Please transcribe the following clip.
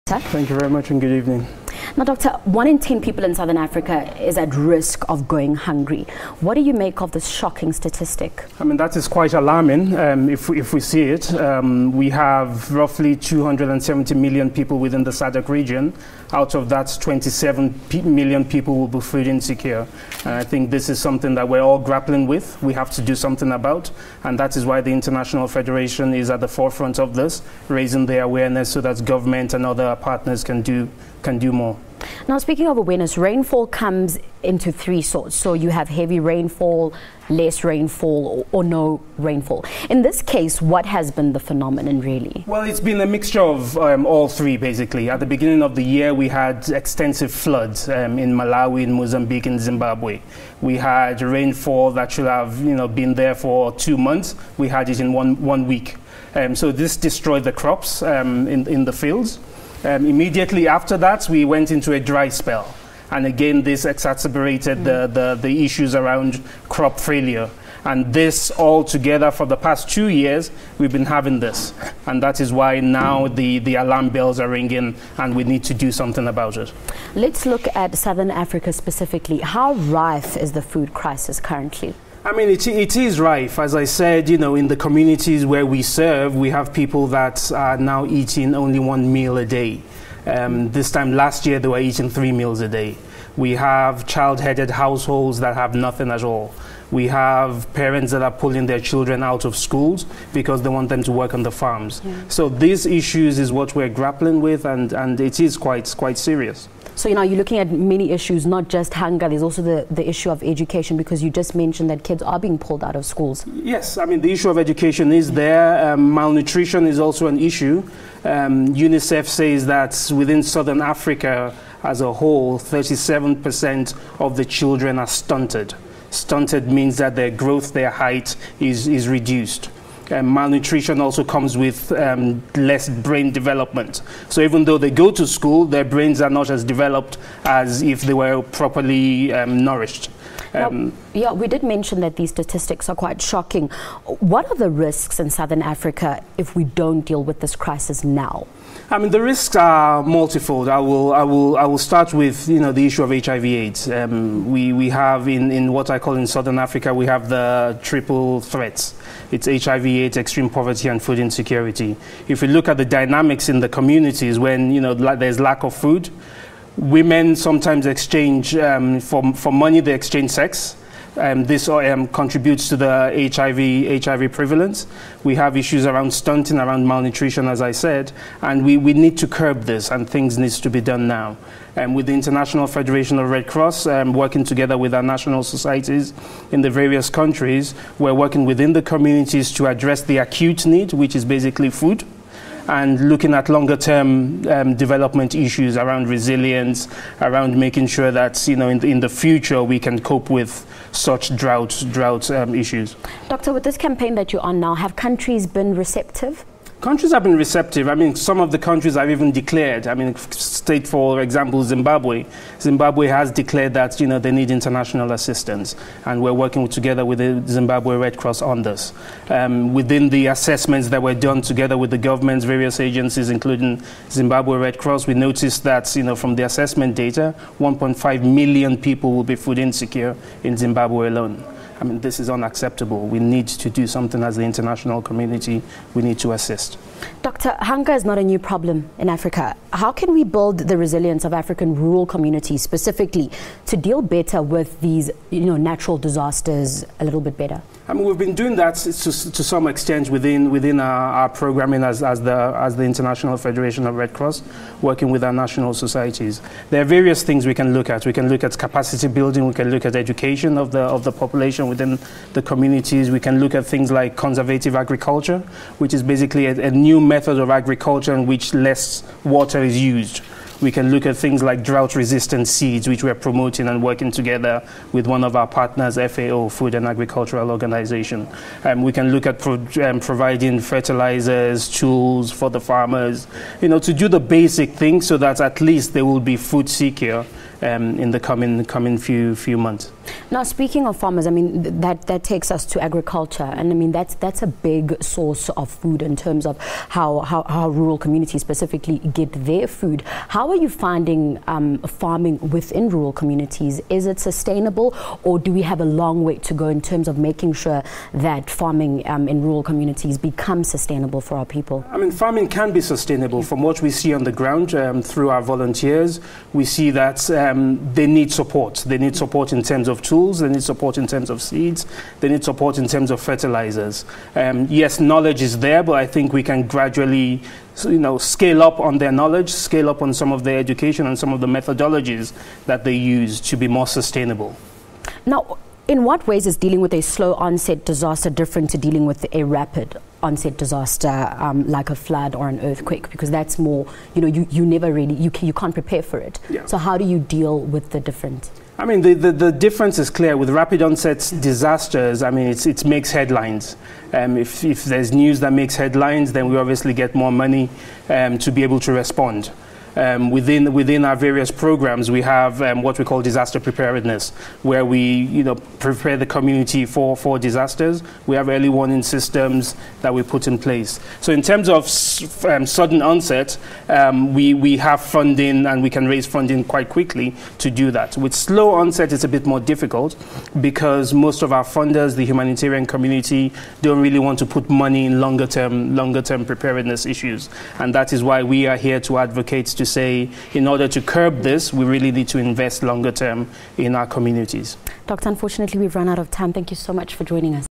Thank you very much and good evening. Now, Doctor, 1 in 10 people in Southern Africa is at risk of going hungry. What do you make of this shocking statistic? I mean, that is quite alarming if we see it. We have roughly 270 million people within the SADC region. Out of that, 27 million people will be food insecure. And I think this is something that we're all grappling with. We have to do something about. And that is why the International Federation is at the forefront of this, raising their awareness so that government and other partners can do more. Now, speaking of awareness, rainfall comes into three sorts. So you have heavy rainfall, less rainfall, or no rainfall. In this case, what has been the phenomenon really? Well, it's been a mixture of all three, basically. At the beginning of the year, we had extensive floods in Malawi, in Mozambique, and Zimbabwe. We had rainfall that should have been there for 2 months. We had it in one week. So this destroyed the crops in the fields. Immediately after that, we went into a dry spell. And again, this exacerbated the issues around crop failure. And this all together for the past 2 years, we've been having this. And that is why now the alarm bells are ringing and we need to do something about it. Let's look at Southern Africa specifically. How rife is the food crisis currently? I mean, it is rife. As I said, in the communities where we serve, we have people that are now eating only 1 meal a day. This time last year, they were eating 3 meals a day. We have child-headed households that have nothing at all. We have parents that are pulling their children out of schools because they want them to work on the farms. Yeah. So these issues is what we're grappling with, and it is quite serious. So, you're looking at many issues, not just hunger. There's also the issue of education, because you just mentioned that kids are being pulled out of schools. Yes, I mean, the issue of education is there. Malnutrition is also an issue. UNICEF says that within Southern Africa as a whole, 37% of the children are stunted. Stunted means that their growth, their height is reduced. Malnutrition also comes with less brain development. So even though they go to school, their brains are not as developed as if they were properly nourished. Yeah, we did mention that these statistics are quite shocking. What are the risks in Southern Africa if we don't deal with this crisis now? I mean, the risks are multifold. I will start with the issue of HIV/AIDS. We have in what I call in Southern Africa, we have the triple threats. It's HIV/AIDS, extreme poverty, and food insecurity. If we look at the dynamics in the communities when there's lack of food, women sometimes exchange for money. They exchange sex. This contributes to the HIV prevalence. We have issues around stunting, around malnutrition, as I said, and we need to curb this, and things need to be done now. With the International Federation of Red Cross, working together with our national societies in the various countries, we're working within the communities to address the acute need, which is basically food, and looking at longer-term development issues around resilience, around making sure that in the future we can cope with such drought issues. Doctor, with this campaign that you're on now, have countries been receptive? Countries have been receptive. I mean, some of the countries have even declared. I mean, state, for example, Zimbabwe. Zimbabwe has declared that, they need international assistance. And we're working together with the Zimbabwe Red Cross on this. Within the assessments that were done together with the government's various agencies, including Zimbabwe Red Cross, we noticed that, from the assessment data, 1.5 million people will be food insecure in Zimbabwe alone. I mean, this is unacceptable. We need to do something as the international community. We need to assist. Doctor, hunger is not a new problem in Africa. How can we build the resilience of African rural communities specifically to deal better with these, natural disasters a little bit better? I mean, we've been doing that to some extent within our programming as the International Federation of Red Cross, working with our national societies. There are various things we can look at. We can look at capacity building. We can look at education of the population within the communities. We can look at things like conservative agriculture, which is basically a new method of agriculture in which less water is used. We can look at things like drought-resistant seeds, which we're promoting and working together with one of our partners, FAO, Food and Agricultural Organization. We can look at providing fertilizers, tools for the farmers, to do the basic things so that at least they will be food secure in the coming few months. Now, speaking of farmers, I mean, that takes us to agriculture, and I mean that's a big source of food in terms of how rural communities specifically get their food. How are you finding farming within rural communities? Is it sustainable, or do we have a long way to go in terms of making sure that farming in rural communities becomes sustainable for our people? I mean, farming can be sustainable. From what we see on the ground through our volunteers, we see that they need support. They need support in terms of tools, they need support in terms of seeds, they need support in terms of fertilizers. Yes, knowledge is there, but I think we can gradually scale up on their knowledge, scale up on some of their education and some of the methodologies that they use to be more sustainable. Now, in what ways is dealing with a slow onset disaster different to dealing with a rapid onset disaster like a flood or an earthquake? Because that's more, you never really, you can't prepare for it. Yeah. So how do you deal with the difference? I mean, the difference is clear. With rapid onset disasters, I mean, it makes headlines. If there's news that makes headlines, then we obviously get more money to be able to respond. Within our various programs, we have what we call disaster preparedness, where we prepare the community for disasters. We have early warning systems that we put in place. So in terms of sudden onset, we have funding and we can raise funding quite quickly to do that. With slow onset, it's a bit more difficult because most of our funders, the humanitarian community, don't really want to put money in longer term preparedness issues, and that is why we are here to advocate to say, in order to curb this, we really need to invest longer term in our communities. Doctor, unfortunately, we've run out of time. Thank you so much for joining us.